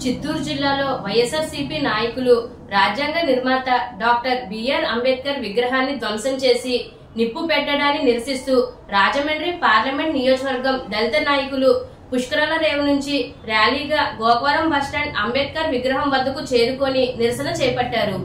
చిత్తూరు జిల్లాలో వైఎస్ఆర్సీపీ నాయకులు రాజ్యాంగ నిర్మాత డాక్టర్ బిఆర్ అంబేద్కర్ విగ్రహాన్ని ధ్వంసం చేసి నిప్పు పెట్టడాన్ని నిరసిస్తూ రాజమండ్రి పార్లమెంట్ నియోజకవర్గం దళిత నాయకులు పుష్కరాల రేవు నుంచి ర్యాలీగా గోకవరం బస్టాండ్ అంబేద్కర్ విగ్రహం వద్దకు చేరుకొని నిరసన చేపట్టారు.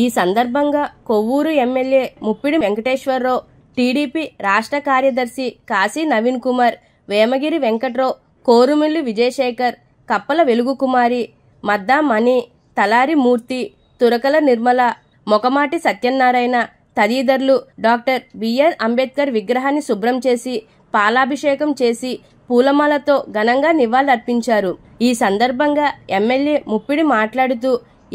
ఈ సందర్భంగా కొవ్వూరు ఎమ్మెల్యే ముప్పిడి వెంకటేశ్వరరావు, టీడీపీ రాష్ట్ర కార్యదర్శి కాశీ నవీన్ కుమార్, వేమగిరి వెంకట్రావు, కోరుమిల్లి విజయశేఖర్, కప్పల వెలుగుకుమారి, మద్దా మణి, తలారి మూర్తి, తురకల నిర్మల, మొకమాటి సత్యనారాయణ తదితరులు డాక్టర్ బిఆర్ అంబేద్కర్ విగ్రహాన్ని శుభ్రం చేసి పాలాభిషేకం చేసి పూలమాలతో ఘనంగా నివాళులర్పించారు. ఈ సందర్భంగా ఎమ్మెల్యే ముప్పిడి మాట్లాడుతూ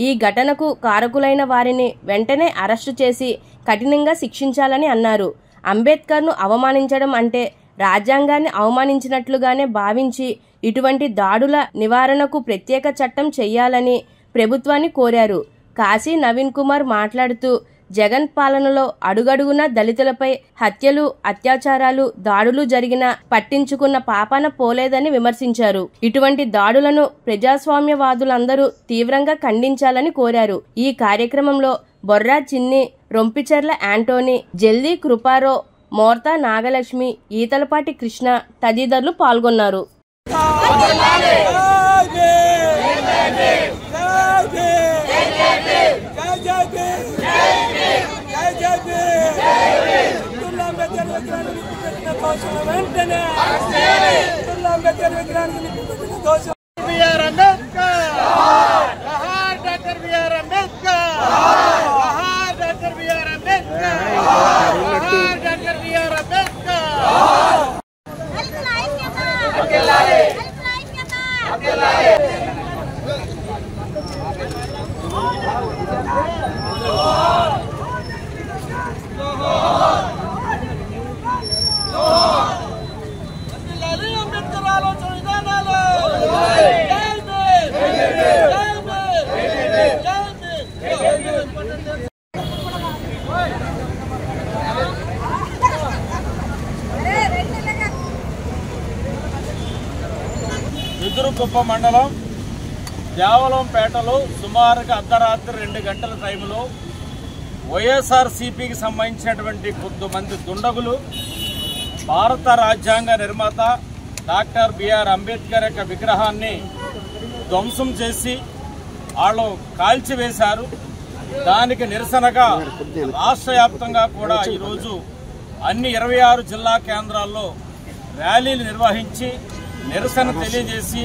ఈ ఘటనకు కారకులైన వారిని వెంటనే అరెస్టు చేసి కఠినంగా శిక్షించాలని అన్నారు. అంబేద్కర్ను అవమానించడం అంటే రాజ్యాంగాన్ని అవమానించినట్లుగానే భావించి ఇటువంటి దాడుల నివారణకు ప్రత్యేక చట్టం చేయాలని ప్రభుత్వాన్ని కోరారు. కాశీ నవీన్ కుమార్ మాట్లాడుతూ జగన్ పాలనలో అడుగడుగునా దళితులపై హత్యలు, అత్యాచారాలు, దాడులు జరిగినా పట్టించుకున్న పాపాన పోలేదని విమర్శించారు. ఇటువంటి దాడులను ప్రజాస్వామ్యవాదులందరూ తీవ్రంగా ఖండించాలని కోరారు. ఈ కార్యక్రమంలో బొర్రా చిన్ని, రొంపిచెర్ల యాంటోనీ, జల్దీ కృపారావు, మోర్తా నాగలక్ష్మి, ఈతలపాటి కృష్ణ తదితరులు పాల్గొన్నారు. ఎదురుకుప్ప మండలం దేవలంపేటలో సుమారుగా అర్ధరాత్రి 2 గంటల టైంలో వైఎస్ఆర్సీపీకి సంబంధించినటువంటి కొంతమంది దుండగులు భారత రాజ్యాంగ నిర్మాత డాక్టర్ బిఆర్ అంబేద్కర్ యొక్క విగ్రహాన్ని ధ్వంసం చేసి వాళ్ళు కాల్చివేశారు. దానికి నిరసనగా రాష్ట్ర వ్యాప్తంగా కూడా ఈరోజు అన్ని 26 జిల్లా కేంద్రాల్లో ర్యాలీలు నిర్వహించి నిరసన తెలియజేసి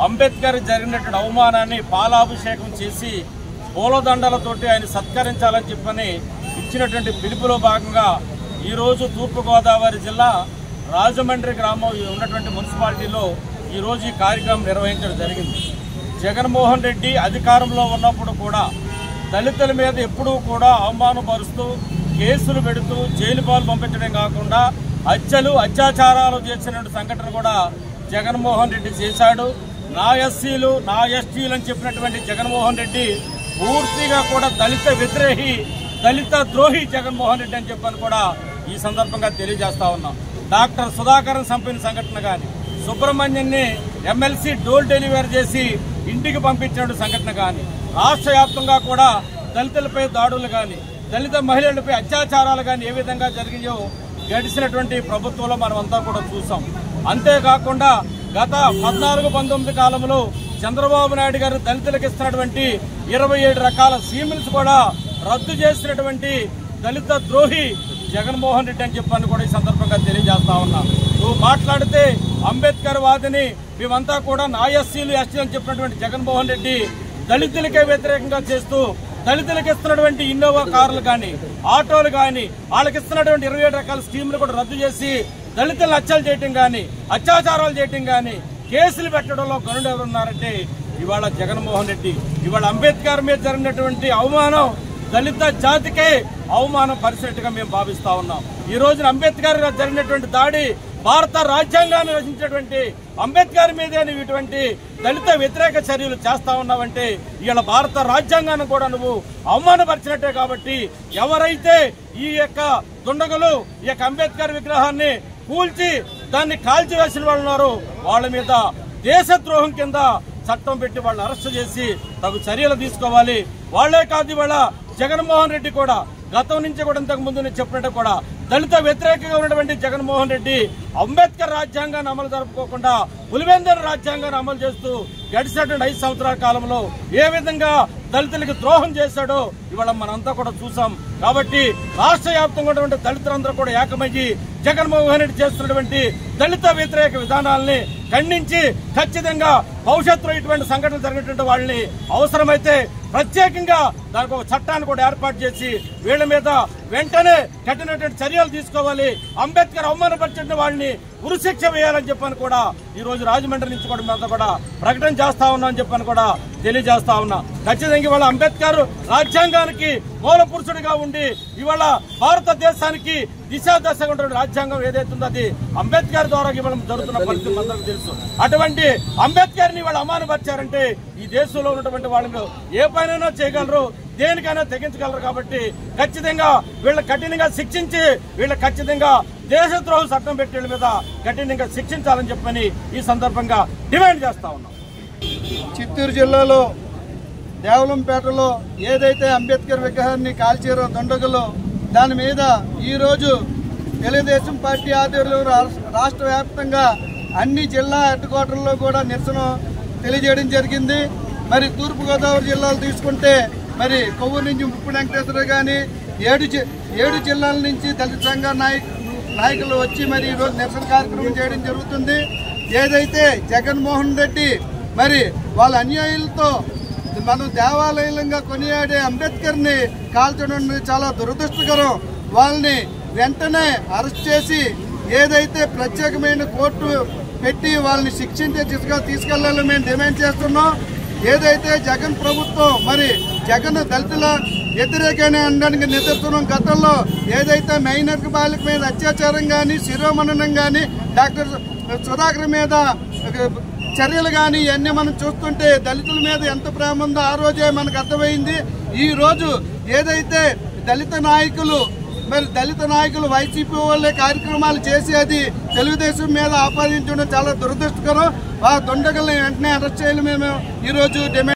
అంబేద్కర్ జరిగినటువంటి అవమానాన్ని పాలాభిషేకం చేసి పూలదండలతోటి ఆయన సత్కరించాలని చెప్పని ఇచ్చినటువంటి పిలుపులో భాగంగా ఈరోజు తూర్పుగోదావరి జిల్లా రాజమండ్రి గ్రామం ఉన్నటువంటి మున్సిపాలిటీలో ఈరోజు ఈ కార్యక్రమం నిర్వహించడం జరిగింది. జగన్మోహన్ రెడ్డి అధికారంలో ఉన్నప్పుడు కూడా దళితుల మీద ఎప్పుడూ కూడా అవమానపరుస్తూ కేసులు పెడుతూ జైలు పాలు పంపించడం కాకుండా హత్యలు, అత్యాచారాలు చేసిన సంఘటన కూడా జగన్మోహన్ రెడ్డి చేశాడు. నా ఎస్సీలు, నా ఎస్టీలు అని చెప్పినటువంటి జగన్మోహన్ రెడ్డి పూర్తిగా కూడా దళిత వ్యతిరేహి, దళిత ద్రోహి జగన్మోహన్ రెడ్డి అని చెప్పని కూడా ఈ సందర్భంగా తెలియజేస్తా ఉన్నాం. డాక్టర్ సుధాకరన్ చంపిన సంఘటన కానీ, సుబ్రహ్మణ్యాన్ని ఎమ్మెల్సీ డోర్ డెలివరీ చేసి ఇంటికి పంపించిన సంఘటన కానీ, రాష్ట్ర వ్యాప్తంగా కూడా దళితులపై దాడులు కానీ, దళిత మహిళలపై అత్యాచారాలు కానీ ఏ విధంగా జరిగాయో గడిచినటువంటి ప్రభుత్వంలో మనమంతా కూడా చూసాం. అంతేకాకుండా గత 14-19 కాలంలో చంద్రబాబు నాయుడు గారు దళితులకు ఇస్తున్నటువంటి 27 రకాల స్కీములు కూడా రద్దు చేసినటువంటి దళిత ద్రోహి జగన్మోహన్ రెడ్డి అని చెప్పని కూడా ఈ సందర్భంగా తెలియజేస్తా ఉన్నా. నువ్వు మాట్లాడితే అంబేద్కర్ వాదిని, మేమంతా కూడా నా ఎస్సీలు, ఎస్టీలు అని చెప్పినటువంటి జగన్మోహన్ రెడ్డి దళితులకే వ్యతిరేకంగా చేస్తూ దళితులకు ఇస్తున్నటువంటి ఇన్నోవా కార్లు కానీ, ఆటోలు కానీ, వాళ్ళకి ఇస్తున్నటువంటి 27 రకాల స్కీములు కూడా రద్దు చేసి దళితులను హత్యలు చేయటం కానీ, అత్యాచారాలు చేయటం కానీ, కేసులు పెట్టడంలో గనుడు ఎవరున్నారంటే ఇవాళ జగన్మోహన్ రెడ్డి. ఇవాళ అంబేద్కర్ మీద జరిగినటువంటి అవమానం దళిత జాతికే అవమానం పరిచినట్టుగా మేము భావిస్తా ఉన్నాం. ఈ రోజున అంబేద్కర్ జరిగినటువంటి దాడి భారత రాజ్యాంగాన్ని రచించినటువంటి అంబేద్కర్ మీదే నువ్వు ఇటువంటి దళిత వ్యతిరేక చర్యలు చేస్తా ఉన్నావంటే ఇవాళ భారత రాజ్యాంగాన్ని కూడా నువ్వు అవమానపరిచినట్టే. కాబట్టి ఎవరైతే ఈ యొక్క దుండగులు ఈ యొక్క అంబేద్కర్ విగ్రహాన్ని కూల్చి దాన్ని కాల్చివేసిన వాళ్ళు ఉన్నారో వాళ్ళ మీద దేశద్రోహం కింద చట్టం పెట్టి వాళ్ళని అరెస్ట్ చేసి తగు చర్యలు తీసుకోవాలి. వాళ్లే కాదు, ఇవాళ జగన్మోహన్ రెడ్డి కూడా గతం నుంచి కూడా ఇంతకు ముందు నేను చెప్పినట్టు కూడా దళిత వ్యతిరేకంగా ఉన్నటువంటి జగన్మోహన్ రెడ్డి అంబేద్కర్ రాజ్యాంగాన్ని అమలు జరుపుకోకుండా పులివెందుల రాజ్యాంగాన్ని అమలు చేస్తూ గడిచినటువంటి 5 సంవత్సరాల కాలంలో ఏ విధంగా దళితులకు ద్రోహం చేశాడో ఇవాళ మనంతా కూడా చూసాం. కాబట్టి రాష్ట్ర వ్యాప్తంగా ఉన్నటువంటి దళితులందరూ కూడా ఏకమయ్యి జగన్మోహన్ రెడ్డి చేస్తున్నటువంటి దళిత వ్యతిరేక విధానాలని ఖండించి ఖచ్చితంగా భవిష్యత్తులో ఇటువంటి సంఘటనలు జరిగినటువంటి వాళ్ళని అవసరమైతే ప్రత్యేకంగా దానికి ఒక చట్టాన్ని కూడా ఏర్పాటు చేసి వీళ్ల మీద వెంటనే కఠినటువంటి చర్యలు తీసుకోవాలి. అంబేద్కర్ అవమానపరిచిన వాళ్ళని ఉరిశిక్ష వేయాలని చెప్పని కూడా ఈ రోజు రాజమండ్రి నుంచి కూడా మేము కూడా ప్రకటన చేస్తా ఉన్నామని చెప్పని కూడా తెలియజేస్తా ఉన్నా. ఖచ్చితంగా ఇవాళ అంబేద్కర్ రాజ్యాంగానికి మూల పురుషుడిగా ఉండి ఇవాళ భారతదేశానికి దిశాదశగా ఉన్నటువంటి రాజ్యాంగం ఏదైతుందో అది అంబేద్కర్ ద్వారా ఇవాళ జరుగుతున్న పరిస్థితి అందరికీ తెలుసు. అటువంటి అంబేద్కర్ ని ఇవాళ అవమానపరిచారంటే ఈ దేశంలో ఉన్నటువంటి వాళ్ళు ఏ పనైనా చేయగలరు, దేనికైనా తెగించగలరు. కాబట్టి ఖచ్చితంగా వీళ్ళ కఠినంగా శిక్షించి వీళ్ళ ఖచ్చితంగా దేశద్రోహ చట్టం పెట్టి వీళ్ళ మీద కఠినంగా శిక్షించాలని చెప్పని ఈ సందర్భంగా డిమాండ్ చేస్తా ఉన్నాం. చిత్తూరు జిల్లాలో దేవలంపేటలో ఏదైతే అంబేద్కర్ విగ్రహాన్ని కాల్చారో దుండగులు, దాని మీద ఈరోజు తెలుగుదేశం పార్టీ ఆధ్వర్యంలో రాష్ట్ర వ్యాప్తంగా అన్ని జిల్లా హెడ్ క్వార్టర్లో కూడా నిరసన తెలియజేయడం జరిగింది. మరి తూర్పుగోదావరి జిల్లాలు తీసుకుంటే మరి కొవ్వూరు నుంచి ముప్పు వెంకటేశ్వర కానీ 7 జిల్లాల నుంచి దళిత సంఘ నాయకులు వచ్చి మరి ఈరోజు నిరసన కార్యక్రమం చేయడం జరుగుతుంది. ఏదైతే జగన్మోహన్ రెడ్డి మరి వాళ్ళ అన్యాయులతో మనం దేవాలయంగా కొనియాడే అంబేద్కర్ని కాల్చడం చాలా దురదృష్టకరం. వాళ్ళని వెంటనే అరెస్ట్ చేసి ఏదైతే ప్రత్యేకమైన కోర్టు పెట్టి వాళ్ళని శిక్షించే దిశగా తీసుకెళ్లాలని మేము డిమాండ్ చేస్తున్నాం. ఏదైతే జగన్ ప్రభుత్వం మరి జగన్ దళితుల వ్యతిరేకంగా అనడానికి నిదర్శనం. గతంలో ఏదైతే మైనర్ బాలిక మీద అత్యాచారం కానీ శిరోమణనం కానీ డాక్టర్ సుధాకర్ మీద చర్యలు కానీ ఇవన్నీ మనం చూస్తుంటే దళితుల మీద ఎంత ప్రేమ ఉందో ఆ రోజే మనకు అర్థమైంది. ఈ రోజు ఏదైతే దళిత నాయకులు వైసీపీ వాళ్ళే కార్యక్రమాలు చేసి అది తెలుగుదేశం మీద ఆపాదించడం చాలా దురదృష్టకరం. ఆ దుండగుల్ని వెంటనే అరెస్ట్ చేయాలి మేము ఈరోజు డిమాండ్